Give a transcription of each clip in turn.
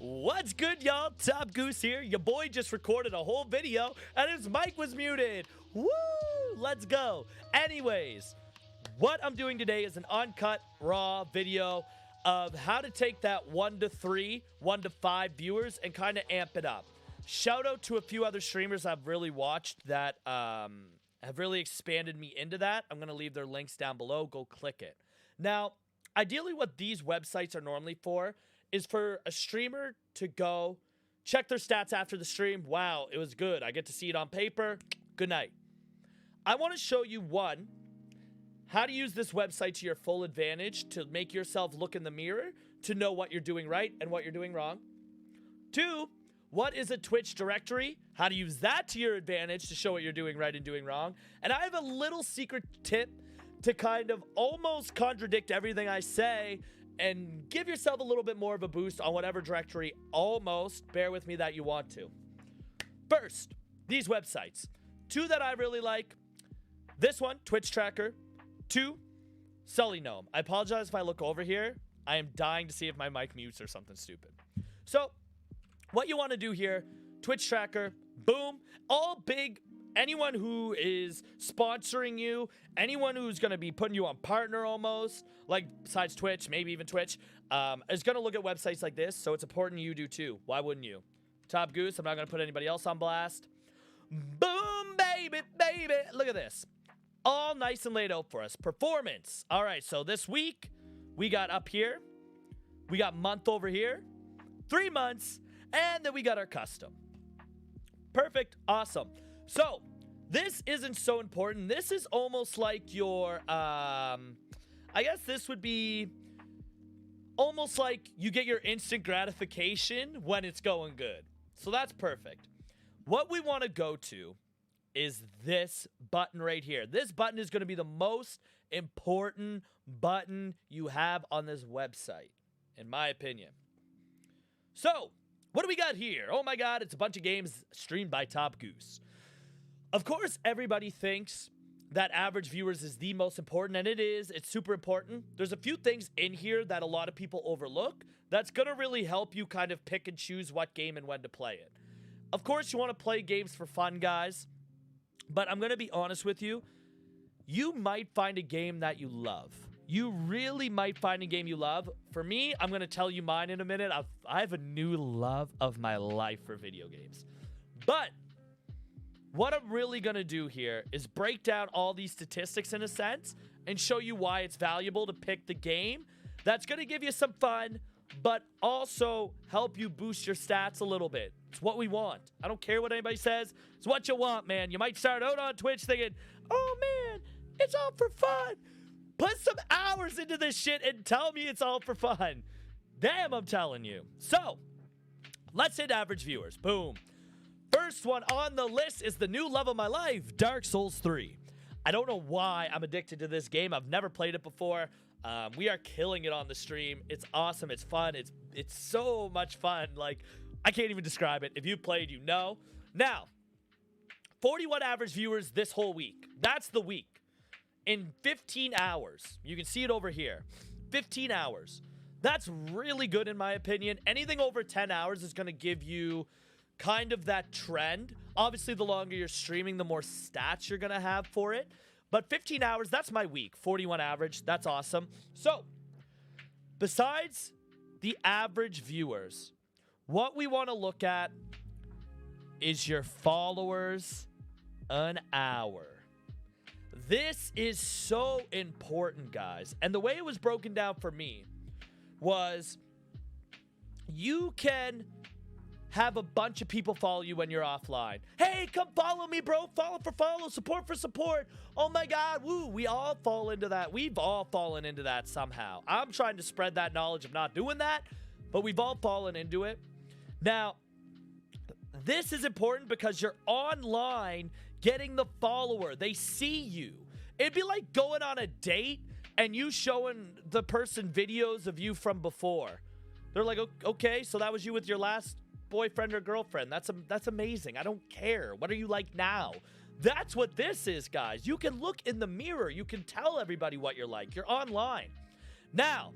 What's good, y'all? Top Goose here. Your boy just recorded a whole video and his mic was muted. Woo! Let's go. Anyways, what I'm doing today is an uncut, raw video of how to take that 1 to 3, 1 to 5 viewers and kind of amp it up. Shout out to a few other streamers I've really watched that have really expanded me into that. I'm going to leave their links down below. Go click it. Now, ideally what these websites are normally for is for a streamer to go check their stats after the stream. Wow, it was good. I get to see it on paper. Good night. I want to show you, one, how to use this website to your full advantage to make yourself look in the mirror to know what you're doing right and what you're doing wrong. Two, what is a Twitch directory? How to use that to your advantage to show what you're doing right and doing wrong. And I have a little secret tip to kind of almost contradict everything I say and give yourself a little bit more of a boost on whatever directory, almost, bear with me, that you want to. First, these websites. Two that I really like. This one, Twitch Tracker. Two, Sully Gnome. I apologize if I look over here. I am dying to see if my mic mutes or something stupid. So, what you want to do here, Twitch Tracker, boom, all big. Anyone who is sponsoring you, anyone who's going to be putting you on partner almost, like besides Twitch, maybe even Twitch, is going to look at websites like this, so it's important you do too. Why wouldn't you? Top Goose, I'm not going to put anybody else on blast. Boom, baby, baby. Look at this. All nice and laid out for us. Performance. All right, so this week, we got up here. We got month over here. 3 months. And then we got our custom. Perfect. Awesome. So, this isn't so important. This is almost like your, I guess this would be almost like you get your instant gratification when it's going good. So that's perfect. What we want to go to is this button right here. This button is going to be the most important button you have on this website, in my opinion. So, what do we got here? Oh my God, it's a bunch of games streamed by Top Goose. Of course, everybody thinks that average viewers is the most important, and it is. It's super important. There's a few things in here that a lot of people overlook that's going to really help you kind of pick and choose what game and when to play it. Of course, you want to play games for fun, guys, but I'm going to be honest with you. You might find a game that you love. You really might find a game you love. For me, I'm going to tell you mine in a minute. I have a new love of my life for video games. But what I'm really going to do here is break down all these statistics in a sense and show you why it's valuable to pick the game that's going to give you some fun, but also help you boost your stats a little bit. It's what we want. I don't care what anybody says. It's what you want, man. You might start out on Twitch thinking, oh, man, it's all for fun. Put some hours into this shit and tell me it's all for fun. Damn, I'm telling you. So, let's hit average viewers. Boom. First one on the list is the new love of my life, Dark Souls 3. I don't know why I'm addicted to this game. I've never played it before. We are killing it on the stream. It's awesome. It's fun. It's so much fun. Like, I can't even describe it. If you've played, you know. Now, 41 average viewers this whole week. That's the week. In 15 hours. You can see it over here. 15 hours. That's really good in my opinion. Anything over 10 hours is going to give you kind of that trend. Obviously, the longer you're streaming, the more stats you're going to have for it. But 15 hours, that's my week. 41 average. That's awesome. So, besides the average viewers, what we want to look at is your followers an hour. This is so important, guys. And the way it was broken down for me was you can have a bunch of people follow you when you're offline. Hey, come follow me, bro. Follow for follow, support for support. Oh my God, woo. We all fall into that. We've all fallen into that somehow. I'm trying to spread that knowledge of not doing that, but we've all fallen into it. Now, this is important because you're online getting the follower. They see you. It'd be like going on a date and you showing the person videos of you from before. They're like, okay, so that was you with your last boyfriend or girlfriend. That's amazing. I don't care. What are you like now? That's what this is, guys. You can look in the mirror. You can tell everybody what you're like. You're online. Now,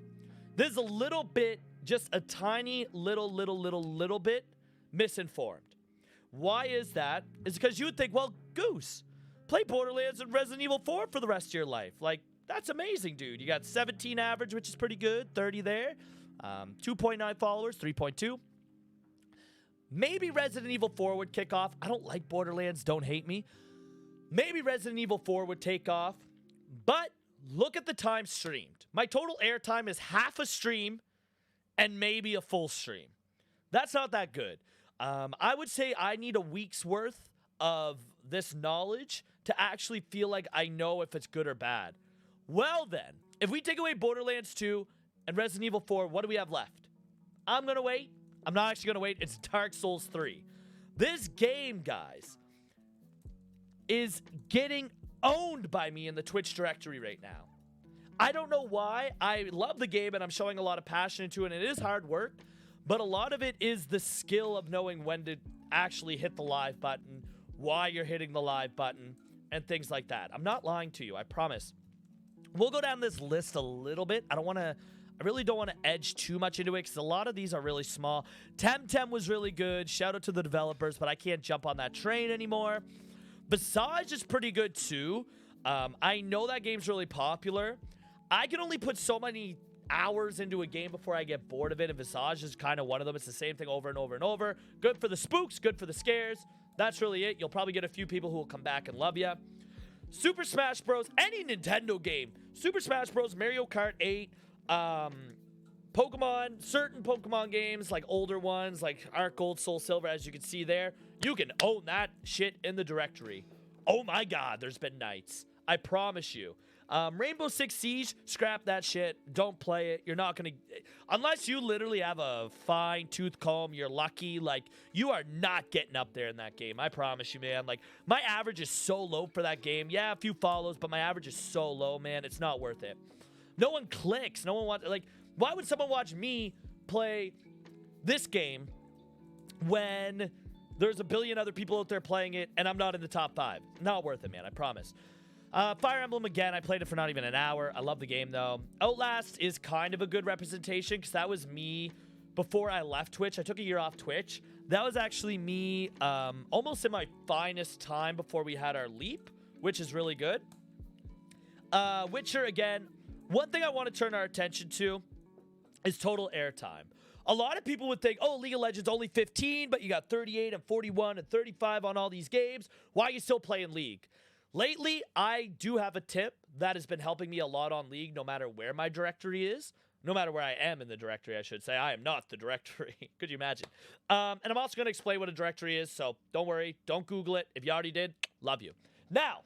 there's a little bit just a tiny little bit misinformed. Why is that? It's because you would think, well, Goose, play Borderlands and Resident Evil 4 for the rest of your life. Like, that's amazing, dude. You got 17 average, which is pretty good, 30 there, 2.9 followers, 3.2. Maybe Resident Evil 4 would kick off. I don't like Borderlands, don't hate me. Maybe Resident Evil 4 would take off, but look at the time streamed. My total airtime is half a stream and maybe a full stream. That's not that good. I would say I need a week's worth of this knowledge to actually feel like I know if it's good or bad. Well then, if we take away Borderlands 2 and Resident Evil 4, what do we have left? I'm going to wait. I'm not actually going to wait. It's Dark Souls 3. This game, guys, is getting owned by me in the Twitch directory right now. I don't know why. I love the game and I'm showing a lot of passion into it, and it is hard work, but a lot of it is the skill of knowing when to actually hit the live button, why you're hitting the live button, and things like that. I'm not lying to you, I promise. We'll go down this list a little bit. I really don't want to edge too much into it because a lot of these are really small. Temtem was really good. Shout out to the developers, but I can't jump on that train anymore. Visage is pretty good too. I know that game's really popular. I can only put so many hours into a game before I get bored of it, and Visage is kind of one of them. It's the same thing over and over and over. Good for the spooks, good for the scares. That's really it. You'll probably get a few people who will come back and love you. Super Smash Bros. Any Nintendo game. Super Smash Bros. Mario Kart 8. Pokemon. Certain Pokemon games, like older ones, like Arc Gold, Soul Silver, as you can see there. You can own that shit in the directory. Oh my god, there's been nights. I promise you. Rainbow Six Siege, scrap that shit. Don't play it. You're not going to... Unless you literally have a fine-tooth comb, you're lucky. Like, you are not getting up there in that game. I promise you, man. Like, my average is so low for that game. Yeah, a few follows, but my average is so low, man. It's not worth it. No one clicks. No one wants... Like, why would someone watch me play this game when there's a billion other people out there playing it and I'm not in the top 5? Not worth it, man. I promise. Fire Emblem, again, I played it for not even an hour. I love the game, though. Outlast is kind of a good representation because that was me before I left Twitch. I took a year off Twitch. That was actually me almost in my finest time before we had our leap, which is really good. Witcher, again, one thing I want to turn our attention to is total airtime. A lot of people would think, oh, League of Legends only 15, but you got 38 and 41 and 35 on all these games. Why are you still playing League? Lately, I do have a tip that has been helping me a lot on League, no matter where my directory is. No matter where I am in the directory, I should say. I am not the directory. Could you imagine? And I'm also going to explain what a directory is, so don't worry. Don't Google it. If you already did, love you. Now,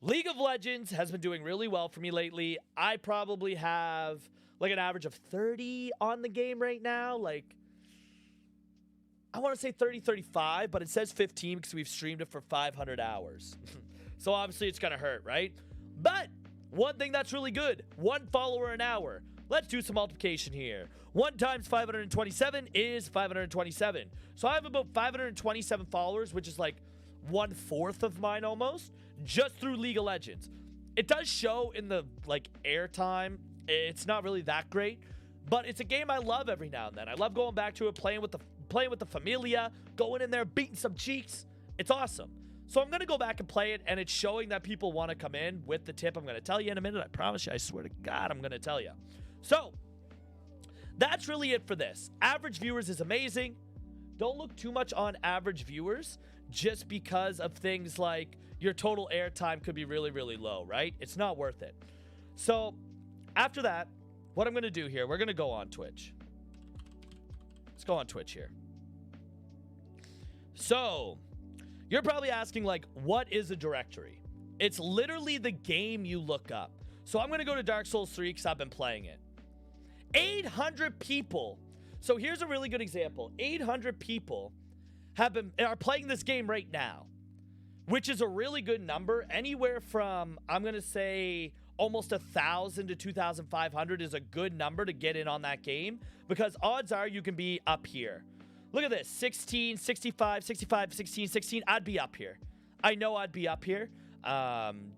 League of Legends has been doing really well for me lately. I probably have like an average of 30 on the game right now. Like, I want to say 30, 35, but it says 15 because we've streamed it for 500 hours. So obviously it's going to hurt, right? But one thing that's really good, 1 follower an hour. Let's do some multiplication here. 1 times 527 is 527. So I have about 527 followers, which is like 1/4 of mine almost, just through League of Legends. It does show in the like airtime. It's not really that great, but it's a game I love every now and then. I love going back to it, playing with the familia, going in there, beating some cheeks. It's awesome. So I'm going to go back and play it, and it's showing that people want to come in with the tip. I'm going to tell you in a minute. I promise you. I swear to God, I'm going to tell you. So that's really it for this. Average viewers is amazing. Don't look too much on average viewers just because of things like your total airtime could be really, really low, right? It's not worth it. So after that, what I'm going to do here, we're going to go on Twitch. Let's go on Twitch here. So you're probably asking, like, what is a directory? It's literally the game you look up. So I'm going to go to Dark Souls 3 because I've been playing it. 800 people. So here's a really good example. 800 people are playing this game right now, which is a really good number. Anywhere from, I'm going to say, almost 1,000 to 2,500 is a good number to get in on that game because odds are you can be up here. Look at this, 16, 65, 65, 16, 16. I'd be up here. I know I'd be up here.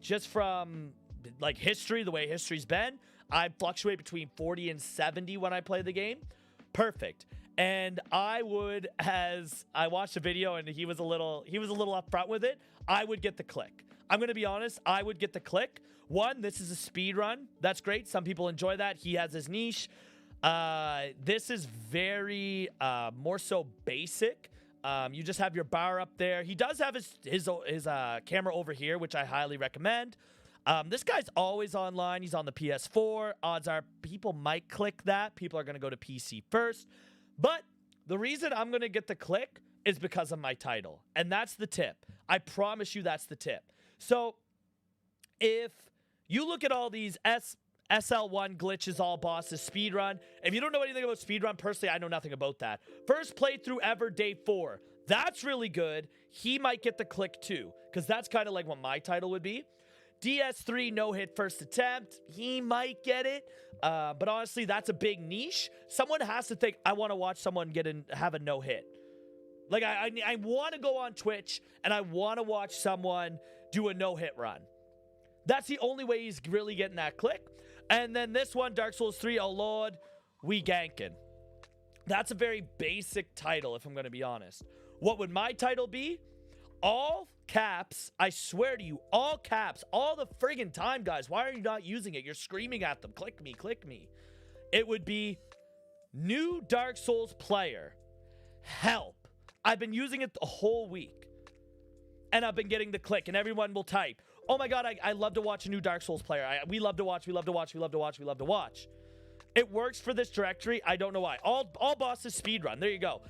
Just from like history, the way history's been, I fluctuate between 40 and 70 when I play the game. Perfect. And I would, as I watched the video and he was a little upfront with it, I would get the click. I'm going to be honest, I would get the click. One, this is a speed run. That's great. Some people enjoy that. He has his niche. This is very more so basic. You just have your bar up there. He does have his camera over here, which I highly recommend. This guy's always online. He's on the PS4. Odds are people might click that. People are going to go to PC first. But the reason I'm going to get the click is because of my title. And that's the tip. I promise you that's the tip. So if you look at all these SL1 glitches, all bosses, speedrun. If you don't know anything about speedrun, personally, I know nothing about that. First playthrough ever, day 4. That's really good. He might get the click too, because that's kind of like what my title would be. DS3 no-hit first attempt. He might get it. But honestly, that's a big niche. Someone has to think, I want to watch someone have a no-hit. Like, I want to go on Twitch, and I want to watch someone do a no-hit run. That's the only way he's really getting that click. And then this one, Dark Souls 3, oh lord, we ganking. That's a very basic title, if I'm going to be honest. What would my title be? All caps, I swear to you, all caps, all the friggin' time, guys. Why are you not using it? You're screaming at them. Click me, click me. It would be new Dark Souls player. Help. I've been using it the whole week. And I've been getting the click, and everyone will type, oh my god, I love to watch a new Dark Souls player. We love to watch, we love to watch, we love to watch, we love to watch. It works for this directory. I don't know why. All bosses speedrun. There you go.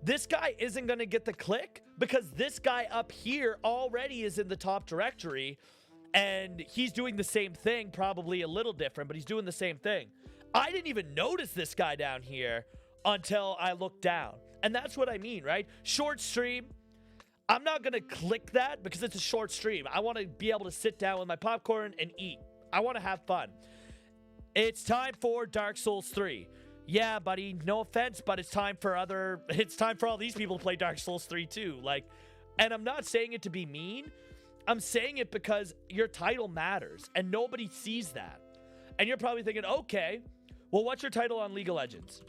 This guy isn't going to get the click because this guy up here already is in the top directory, and he's doing the same thing, probably a little different, but he's doing the same thing. I didn't even notice this guy down here until I looked down. And that's what I mean, right? Short stream. I'm not going to click that because it's a short stream. I want to be able to sit down with my popcorn and eat. I want to have fun. It's time for Dark Souls 3. Yeah, buddy, no offense, but it's time for all these people to play Dark Souls 3 too. Like, and I'm not saying it to be mean. I'm saying it because your title matters and nobody sees that. And you're probably thinking, okay, well, what's your title on League of Legends?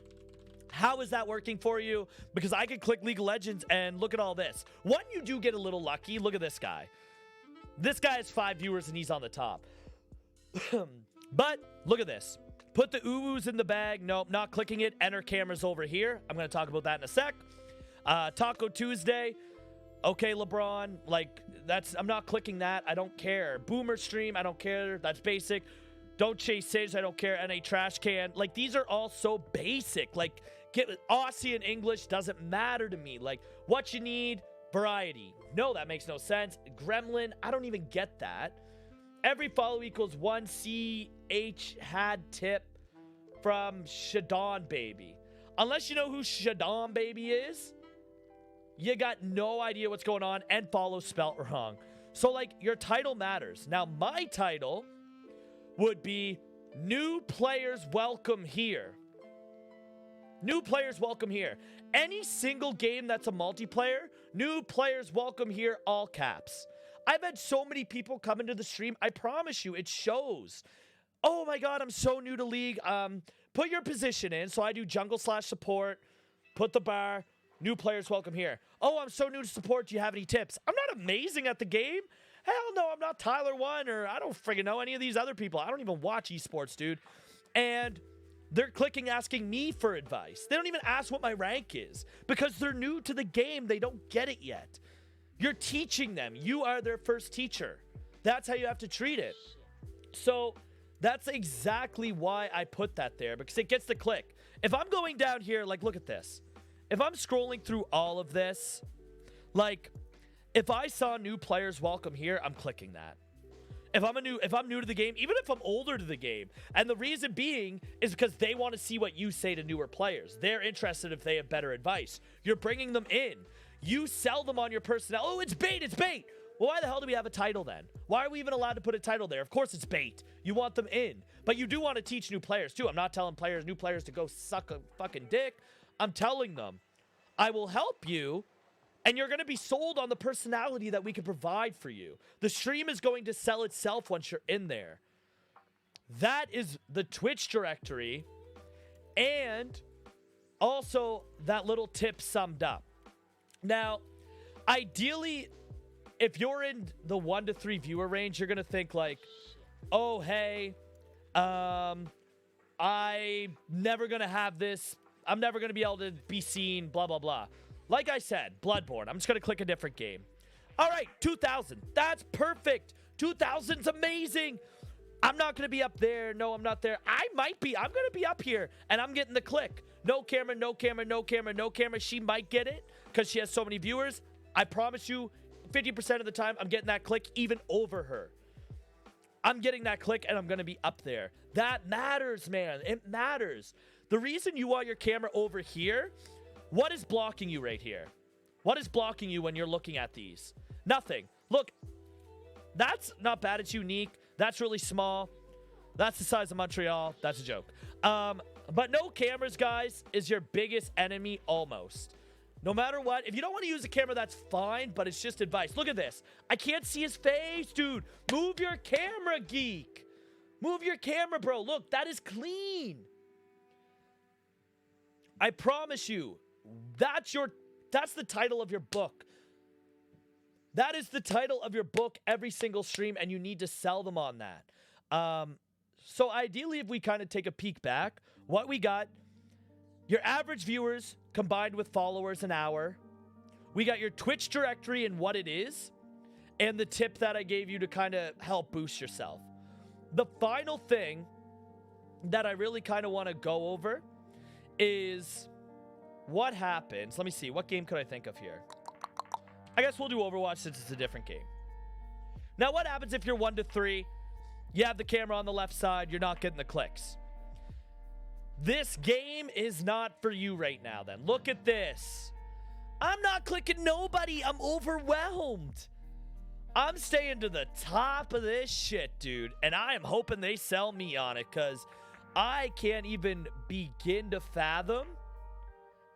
How is that working for you? Because I could click League of Legends and look at all this. One, you do get a little lucky. Look at this guy. This guy has 5 viewers and he's on the top. But look at this. Put the uwus in the bag. Nope, not clicking it. Enter cameras over here. I'm going to talk about that in a sec. Taco Tuesday. Okay, LeBron. Like, I'm not clicking that. I don't care. Boomer stream. I don't care. That's basic. Don't chase Sage. I don't care. NA trash can. Like, these are all so basic. Like, get Aussie and English doesn't matter to me. Like, what you need, variety. No, that makes no sense. Gremlin. I don't even get that. Every follow equals 1 CH had tip from Shadon Baby. Unless you know who Shadon Baby is, you got no idea what's going on, and follow spelt wrong. So, like, your title matters. Now, my title would be New Players Welcome Here. New Players Welcome Here. Any single game that's a multiplayer, New Players Welcome Here, all caps. I've had so many people come into the stream. I promise you, it shows. Oh my god, I'm so new to League. Put your position in. So I do jungle/support. Put the bar. New players welcome here. Oh, I'm so new to support. Do you have any tips? I'm not amazing at the game. Hell no, I'm not Tyler1 or I don't friggin' know any of these other people. I don't even watch esports, dude. And they're clicking asking me for advice. They don't even ask what my rank is because they're new to the game. They don't get it yet. You're teaching them. You are their first teacher. That's how you have to treat it. So that's exactly why I put that there, because it gets the click. If I'm going down here, like, look at this. If I'm scrolling through all of this, like, if I saw new players welcome here, I'm clicking that. If I'm new to the game, even if I'm older to the game, and the reason being is because they want to see what you say to newer players. They're interested if they have better advice. You're bringing them in. You sell them on your personnel. Oh, it's bait, it's bait. Well, why the hell do we have a title then? Why are we even allowed to put a title there? Of course it's bait. You want them in. But you do want to teach new players too. I'm not telling new players to go suck a fucking dick. I'm telling them, I will help you, and you're going to be sold on the personality that we can provide for you. The stream is going to sell itself once you're in there. That is the Twitch directory and also that little tip summed up. Now, ideally, if you're in the 1 to 3 viewer range, you're going to think like, oh, hey, I'm never going to have this. I'm never going to be able to be seen, blah, blah, blah. Like I said, Bloodborne. I'm just going to click a different game. All right, 2,000. That's perfect. 2,000's amazing. I'm not going to be up there. No, I'm not there. I might be. I'm going to be up here, and I'm getting the click. No camera, no camera, no camera, no camera. She might get it because she has so many viewers. I promise you, 50% of the time, I'm getting that click even over her. I'm getting that click, and I'm going to be up there. That matters, man. It matters. The reason you want your camera over here, what is blocking you right here? What is blocking you when you're looking at these? Nothing. Look, that's not bad. It's unique. That's really small. That's the size of Montreal. That's a joke. But no cameras, guys, is your biggest enemy almost. No matter what, if you don't want to use a camera, that's fine, but it's just advice. Look at this. I can't see his face, dude. Move your camera, geek. Move your camera, bro. Look, that is clean. I promise you, that's the title of your book. That is the title of your book every single stream, and you need to sell them on that. So ideally, if we kind of take a peek back, what we got, your average viewers combined with followers an hour. We got your Twitch directory and what it is, and the tip that I gave you to kind of help boost yourself. The final thing that I really kind of want to go over is what happens. Let me see. What game could I think of here? I guess we'll do Overwatch since it's a different game. Now, what happens if you're 1 to 3? You have the camera on the left side. You're not getting the clicks. This game is not for you right now, then. Look at this. I'm not clicking nobody. I'm overwhelmed. I'm staying to the top of this shit, dude. And I am hoping they sell me on it because I can't even begin to fathom.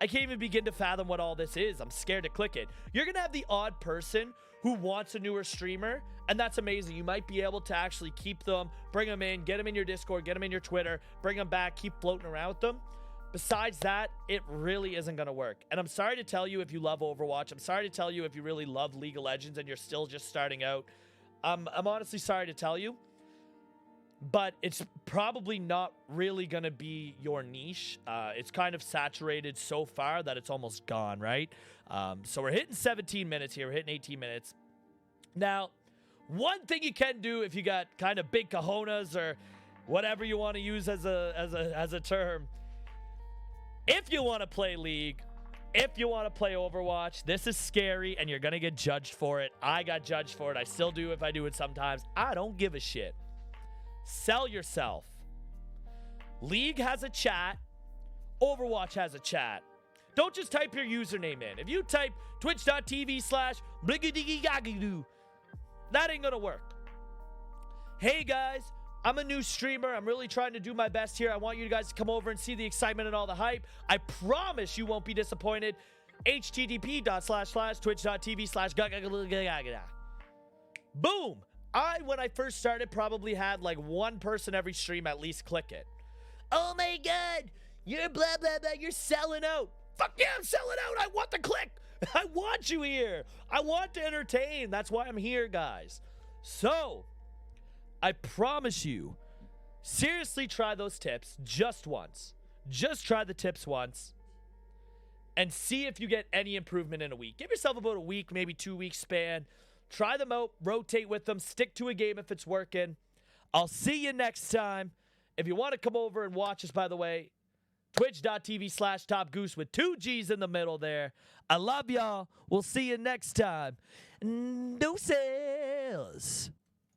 I can't even begin to fathom what all this is. I'm scared to click it. You're going to have the odd person who wants a newer streamer, and that's amazing. You might be able to actually keep them, bring them in, get them in your Discord, get them in your Twitter, bring them back, keep floating around with them. Besides that, it really isn't going to work. And I'm sorry to tell you if you love Overwatch. I'm sorry to tell you if you really love League of Legends and you're still just starting out. I'm honestly sorry to tell you. But it's probably not really going to be your niche. It's kind of saturated so far that it's almost gone, right? So we're hitting 17 minutes here. We're hitting 18 minutes. Now, one thing you can do if you got kind of big cojones or whatever you want to use as a term, if you want to play League, if you want to play Overwatch, this is scary and you're going to get judged for it. I got judged for it. I still do if I do it sometimes. I don't give a shit. Sell yourself. League has a chat. Overwatch has a chat. Don't just type your username in. If you type twitch.tv/bligadigigagidoo, that ain't gonna work. Hey guys, I'm a new streamer. I'm really trying to do my best here. I want you guys to come over and see the excitement and all the hype. I promise you won't be disappointed. http://twitch.tv/. Boom. When I first started, probably had like one person every stream at least click it. Oh my God, you're blah, blah, blah, you're selling out. Fuck yeah, I'm selling out. I want the click. I want you here. I want to entertain. That's why I'm here, guys. So, I promise you, seriously try those tips just once. Just try the tips once and see if you get any improvement in a week. Give yourself about a week, maybe 2 week span. Try them out, rotate with them, stick to a game if it's working. I'll see you next time. If you want to come over and watch us, by the way, twitch.tv/TopGoose with 2 G's in the middle there. I love y'all. We'll see you next time. No sales.